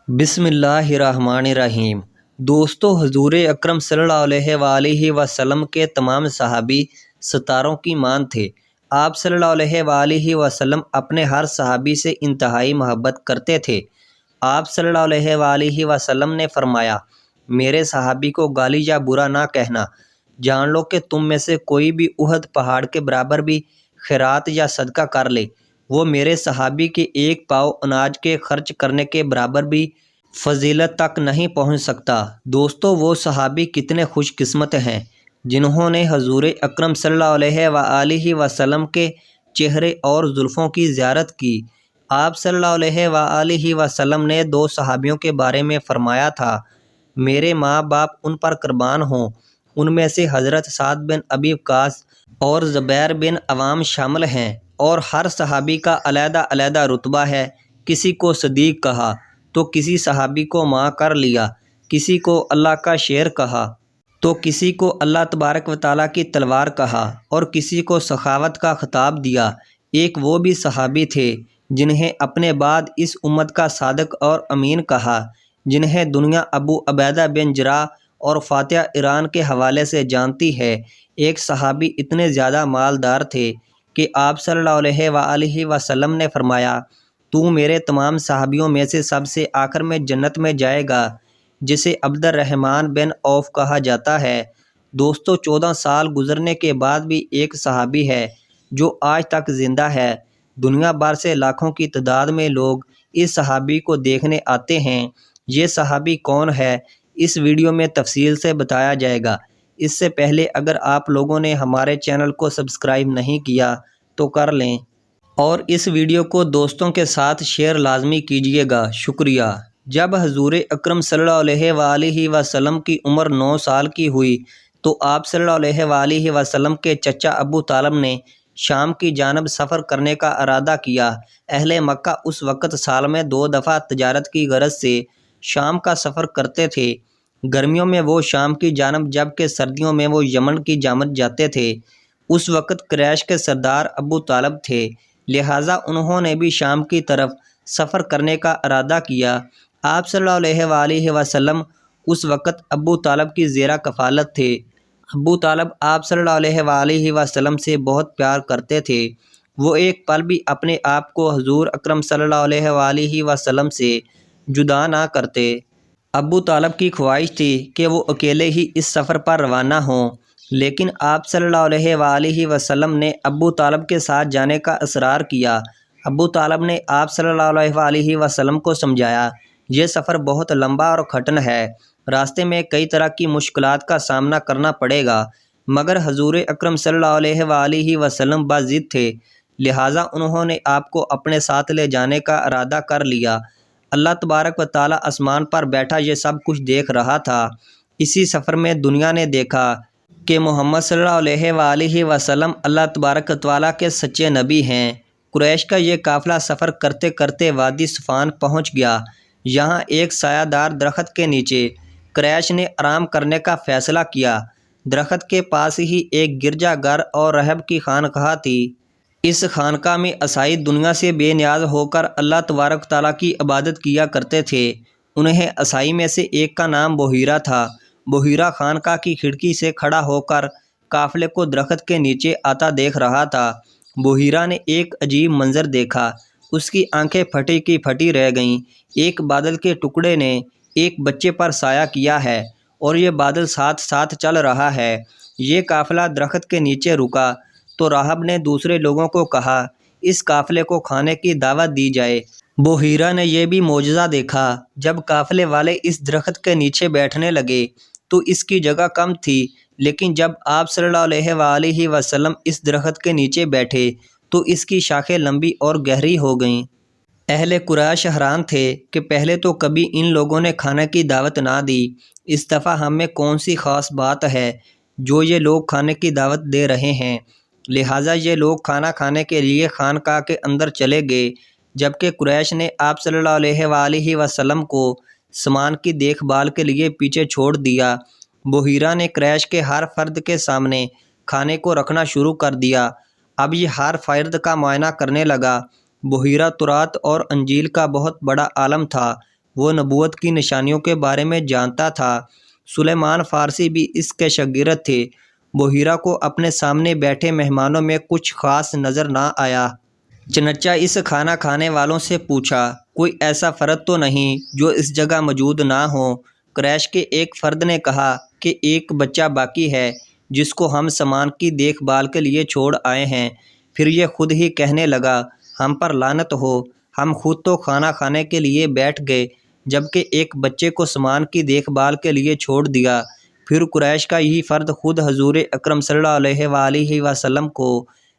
بسم اللہ الرحمن الرحیم۔ دوستو، حضور اکرم صلی اللہ علیہ وآلہ وسلم کے تمام صحابی ستاروں کی مان تھے۔ آپ صلی اللہ علیہ وآلہ وسلم اپنے ہر صحابی سے انتہائی محبت کرتے تھے۔ آپ صلی اللہ علیہ وآلہ وسلم نے فرمایا، میرے صحابی کو گالی یا برا نہ کہنا۔ جان لو کہ تم میں سے کوئی بھی احد پہاڑ کے برابر بھی خیرات یا صدقہ کر لے، وہ میرے صحابی کے ایک پاؤ اناج کے خرچ کرنے کے برابر بھی فضیلت تک نہیں پہنچ سکتا۔ دوستو، وہ صحابی کتنے خوش قسمت ہیں جنہوں نے حضور اکرم صلی اللہ علیہ وآلہ وسلم کے چہرے اور زلفوں کی زیارت کی۔ آپ صلی اللہ علیہ وآلہ وسلم نے دو صحابیوں کے بارے میں فرمایا تھا، میرے ماں باپ ان پر قربان ہوں۔ ان میں سے حضرت سعد بن ابی وقاص اور زبیر بن عوام شامل ہیں، اور ہر صحابی کا علیحدہ علیحدہ رتبہ ہے۔ کسی کو صدیق کہا تو کسی صحابی کو ماں کر لیا، کسی کو اللہ کا شیر کہا تو کسی کو اللہ تبارک و تعالیٰ کی تلوار کہا، اور کسی کو سخاوت کا خطاب دیا۔ ایک وہ بھی صحابی تھے جنہیں اپنے بعد اس امت کا صادق اور امین کہا، جنہیں دنیا ابو عبیدہ بن جراح اور فاتح ایران کے حوالے سے جانتی ہے۔ ایک صحابی اتنے زیادہ مالدار تھے کہ آپ صلی اللہ علیہ وآلہ وسلم نے فرمایا، تو میرے تمام صحابیوں میں سے سب سے آخر میں جنت میں جائے گا، جسے عبد الرحمن بن عوف کہا جاتا ہے۔ دوستو، 14 سال گزرنے کے بعد بھی ایک صحابی ہے جو آج تک زندہ ہے۔ دنیا بھر سے لاکھوں کی تعداد میں لوگ اس صحابی کو دیکھنے آتے ہیں۔ یہ صحابی کون ہے، اس ویڈیو میں تفصیل سے بتایا جائے گا۔ اس سے پہلے اگر آپ لوگوں نے ہمارے چینل کو سبسکرائب نہیں کیا تو کر لیں، اور اس ویڈیو کو دوستوں کے ساتھ شیئر لازمی کیجیے گا۔ شکریہ۔ جب حضور اکرم صلی اللہ علیہ وآلہ وسلم کی عمر 9 سال کی ہوئی تو آپ صلی اللہ علیہ وآلہ وسلم کے چچا ابو طالب نے شام کی جانب سفر کرنے کا ارادہ کیا۔ اہل مکہ اس وقت سال میں 2 دفعہ تجارت کی غرض سے شام کا سفر کرتے تھے۔ گرمیوں میں وہ شام کی جانب جبکہ سردیوں میں وہ یمن کی جانب جاتے تھے۔ اس وقت قریش کے سردار ابو طالب تھے، لہٰذا انہوں نے بھی شام کی طرف سفر کرنے کا ارادہ کیا۔ آپ صلی اللہ علیہ وآلہ وسلم اس وقت ابو طالب کی زیرہ کفالت تھے۔ ابو طالب آپ صلی اللہ علیہ وآلہ وسلم سے بہت پیار کرتے تھے۔ وہ ایک پل بھی اپنے آپ کو حضور اکرم صلی اللہ علیہ وآلہ وسلم سے جدا نہ کرتے۔ ابو طالب کی خواہش تھی کہ وہ اکیلے ہی اس سفر پر روانہ ہوں، لیکن آپ صلی اللہ علیہ وآلہ وسلم نے ابو طالب کے ساتھ جانے کا اصرار کیا۔ ابو طالب نے آپ صلی اللہ علیہ وآلہ وسلم کو سمجھایا، یہ سفر بہت لمبا اور کٹھن ہے، راستے میں کئی طرح کی مشکلات کا سامنا کرنا پڑے گا، مگر حضور اکرم صلی اللہ علیہ وآلہ وسلم باضد تھے، لہٰذا انہوں نے آپ کو اپنے ساتھ لے جانے کا ارادہ کر لیا۔ اللہ تبارک و تعالیٰ آسمان پر بیٹھا یہ سب کچھ دیکھ رہا تھا۔ اسی سفر میں دنیا نے دیکھا کہ محمد صلی اللہ علیہ وآلہ وسلم اللہ تبارک و تعالیٰ کے سچے نبی ہیں۔ قریش کا یہ قافلہ سفر کرتے کرتے وادی صفان پہنچ گیا۔ یہاں ایک سایہ دار درخت کے نیچے قریش نے آرام کرنے کا فیصلہ کیا۔ درخت کے پاس ہی ایک گرجا گھر اور راہب کی خانقاہ تھی۔ اس خانقاہ میں عیسائی دنیا سے بے نیاز ہو کر اللہ تبارک و تعالیٰ کی عبادت کیا کرتے تھے۔ انہیں عیسائی میں سے ایک کا نام بحیرہ تھا۔ بحیرہ خانقاہ کی کھڑکی سے کھڑا ہو کر قافلے کو درخت کے نیچے آتا دیکھ رہا تھا۔ بحیرہ نے ایک عجیب منظر دیکھا، اس کی آنکھیں پھٹی کی پھٹی رہ گئیں۔ ایک بادل کے ٹکڑے نے ایک بچے پر سایہ کیا ہے، اور یہ بادل ساتھ ساتھ چل رہا ہے۔ یہ قافلہ درخت کے نیچے رکا تو راہب نے دوسرے لوگوں کو کہا، اس قافلے کو کھانے کی دعوت دی جائے۔ بحیرہ نے یہ بھی معجزہ دیکھا، جب قافلے والے اس درخت کے نیچے بیٹھنے لگے تو اس کی جگہ کم تھی، لیکن جب آپ صلی اللہ علیہ وآلہ وسلم اس درخت کے نیچے بیٹھے تو اس کی شاخیں لمبی اور گہری ہو گئیں۔ اہل قریش حیران تھے کہ پہلے تو کبھی ان لوگوں نے کھانے کی دعوت نہ دی، اس دفعہ ہم میں کون سی خاص بات ہے جو یہ لوگ کھانے کی دعوت دے رہے ہیں۔ لہٰذا یہ لوگ کھانا کھانے کے لیے خانقاہ کے اندر چلے گئے، جبکہ قریش نے آپ صلی اللہ علیہ وآلہ وسلم کو سامان کی دیکھ بھال کے لیے پیچھے چھوڑ دیا۔ بحیرہ نے قریش کے ہر فرد کے سامنے کھانے کو رکھنا شروع کر دیا۔ اب یہ ہر فرد کا معائنہ کرنے لگا۔ بحیرہ تورات اور انجیل کا بہت بڑا عالم تھا۔ وہ نبوت کی نشانیوں کے بارے میں جانتا تھا۔ سلیمان فارسی بھی اس کے شاگرد تھے۔ بحیرہ کو اپنے سامنے بیٹھے مہمانوں میں کچھ خاص نظر نہ آیا۔ چنانچہ اس کھانا کھانے والوں سے پوچھا، کوئی ایسا فرد تو نہیں جو اس جگہ موجود نہ ہو؟ قریش کے ایک فرد نے کہا کہ ایک بچہ باقی ہے جس کو ہم سامان کی دیکھ بھال کے لیے چھوڑ آئے ہیں۔ پھر یہ خود ہی کہنے لگا، ہم پر لعنت ہو، ہم خود تو کھانا کھانے کے لیے بیٹھ گئے جبکہ ایک بچے کو سامان کی دیکھ بھال کے لیے چھوڑ دیا۔ پھر قریش کا یہی فرد خود حضور اکرم صلی اللہ علیہ وآلہ وسلم کو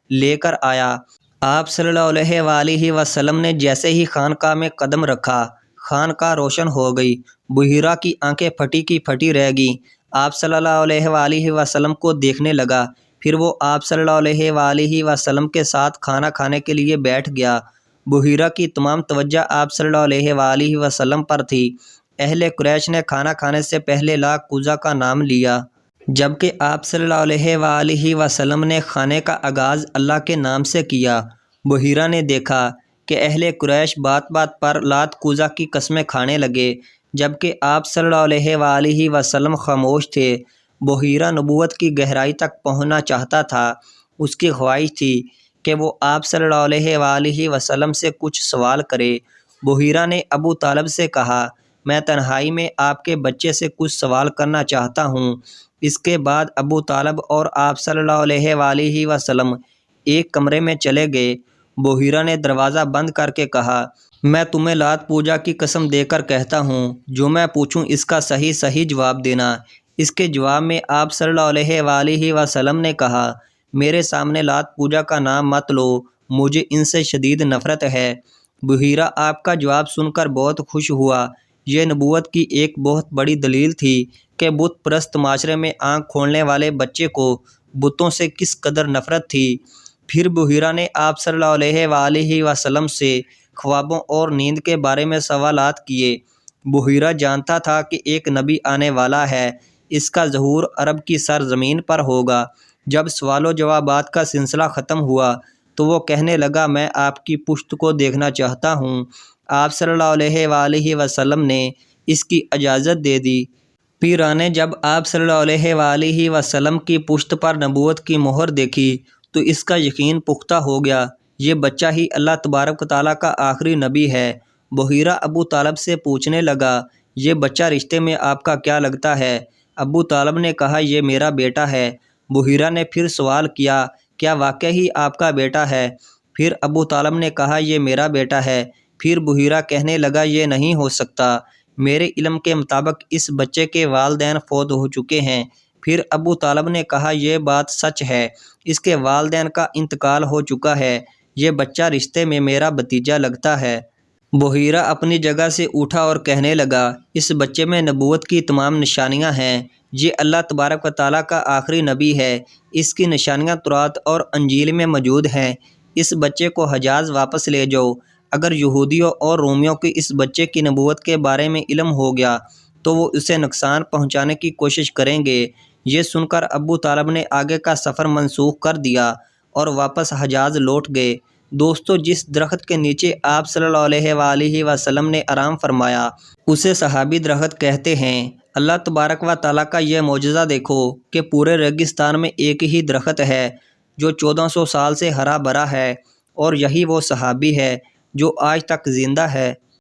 لے کر آیا۔ آپ صلی اللہ علیہ وآلہ وسلم نے جیسے ہی خانقاہ میں قدم رکھا، خانقاہ روشن ہو گئی۔ بحیرہ کی آنکھیں پھٹی کی پھٹی رہ گئیں۔ آپ صلی اللہ علیہ وآلہ وسلم کو دیکھنے لگا، پھر وہ آپ صلی اللہ علیہ وآلہ وسلم کے ساتھ کھانا کھانے کے لیے بیٹھ گیا۔ بحیرہ کی تمام توجہ آپ صلی اللہ علیہ وآلہ وسلم پر تھی۔ اہل قریش نے کھانا کھانے سے پہلے لات عزیٰ کا نام لیا، جبکہ آپ صلی اللہ علیہ وآلہ وسلم نے کھانے کا آغاز اللہ کے نام سے کیا۔ بحیرہ نے دیکھا کہ اہل قریش بات بات پر لات عزیٰ کی قسمیں کھانے لگے، جبکہ آپ صلی اللہ علیہ وآلہ وسلم خاموش تھے۔ بحیرہ نبوت کی گہرائی تک پہنچنا چاہتا تھا۔ اس کی خواہش تھی کہ وہ آپ صلی اللہ علیہ وآلہ وسلم سے کچھ سوال کرے۔ بحیرہ نے ابو طالب سے کہا، میں تنہائی میں آپ کے بچے سے کچھ سوال کرنا چاہتا ہوں۔ اس کے بعد ابو طالب اور آپ صلی اللہ علیہ وآلہ وسلم ایک کمرے میں چلے گئے۔ بحیرہ نے دروازہ بند کر کے کہا، میں تمہیں لات عزیٰ کی قسم دے کر کہتا ہوں، جو میں پوچھوں اس کا صحیح جواب دینا۔ اس کے جواب میں آپ صلی اللہ علیہ وآلہ وسلم نے کہا، میرے سامنے لات عزیٰ کا نام مت لو، مجھے ان سے شدید نفرت ہے۔ بحیرہ آپ کا جواب سن کر بہت خوش ہوا۔ یہ نبوت کی ایک بہت بڑی دلیل تھی کہ بت پرست معاشرے میں آنکھ کھولنے والے بچے کو بتوں سے کس قدر نفرت تھی۔ پھر بحیرہ نے آپ صلی اللہ علیہ وآلہ وسلم سے خوابوں اور نیند کے بارے میں سوالات کیے۔ بحیرہ جانتا تھا کہ ایک نبی آنے والا ہے، اس کا ظہور عرب کی سرزمین پر ہوگا۔ جب سوال و جوابات کا سلسلہ ختم ہوا تو وہ کہنے لگا، میں آپ کی پشت کو دیکھنا چاہتا ہوں۔ آپ صلی اللہ علیہ وآلہ وسلم نے اس کی اجازت دے دی۔ پیرانے جب آپ صلی اللہ علیہ وآلہ وسلم کی پشت پر نبوت کی مہر دیکھی تو اس کا یقین پختہ ہو گیا، یہ بچہ ہی اللہ تبارک و تعالیٰ کا آخری نبی ہے۔ بحیرہ ابو طالب سے پوچھنے لگا، یہ بچہ رشتے میں آپ کا کیا لگتا ہے؟ ابو طالب نے کہا، یہ میرا بیٹا ہے۔ بحیرہ نے پھر سوال کیا، کیا واقعی آپ کا بیٹا ہے؟ پھر ابو طالب نے کہا، یہ میرا بیٹا ہے۔ پھر بحیرہ کہنے لگا، یہ نہیں ہو سکتا، میرے علم کے مطابق اس بچے کے والدین فوت ہو چکے ہیں۔ پھر ابو طالب نے کہا، یہ بات سچ ہے، اس کے والدین کا انتقال ہو چکا ہے، یہ بچہ رشتے میں میرا بھتیجا لگتا ہے۔ بحیرہ اپنی جگہ سے اٹھا اور کہنے لگا، اس بچے میں نبوت کی تمام نشانیاں ہیں، یہ اللہ تبارک و تعالیٰ کا آخری نبی ہے، اس کی نشانیاں تورات اور انجیل میں موجود ہیں۔ اس بچے کو حجاز واپس لے جاؤ۔ اگر یہودیوں اور رومیوں کی اس بچے کی نبوت کے بارے میں علم ہو گیا تو وہ اسے نقصان پہنچانے کی کوشش کریں گے۔ یہ سن کر ابو طالب نے آگے کا سفر منسوخ کر دیا اور واپس حجاز لوٹ گئے۔ دوستو، جس درخت کے نیچے آپ صلی اللہ علیہ وآلہ وسلم نے آرام فرمایا اسے صحابی درخت کہتے ہیں۔ اللہ تبارک و تعالیٰ کا یہ معجزہ دیکھو کہ پورے ریگستان میں ایک ہی درخت ہے جو 1400 سال سے ہرا بھرا ہے، اور یہی وہ صحابی ہے جو آج تک زندہ ہے۔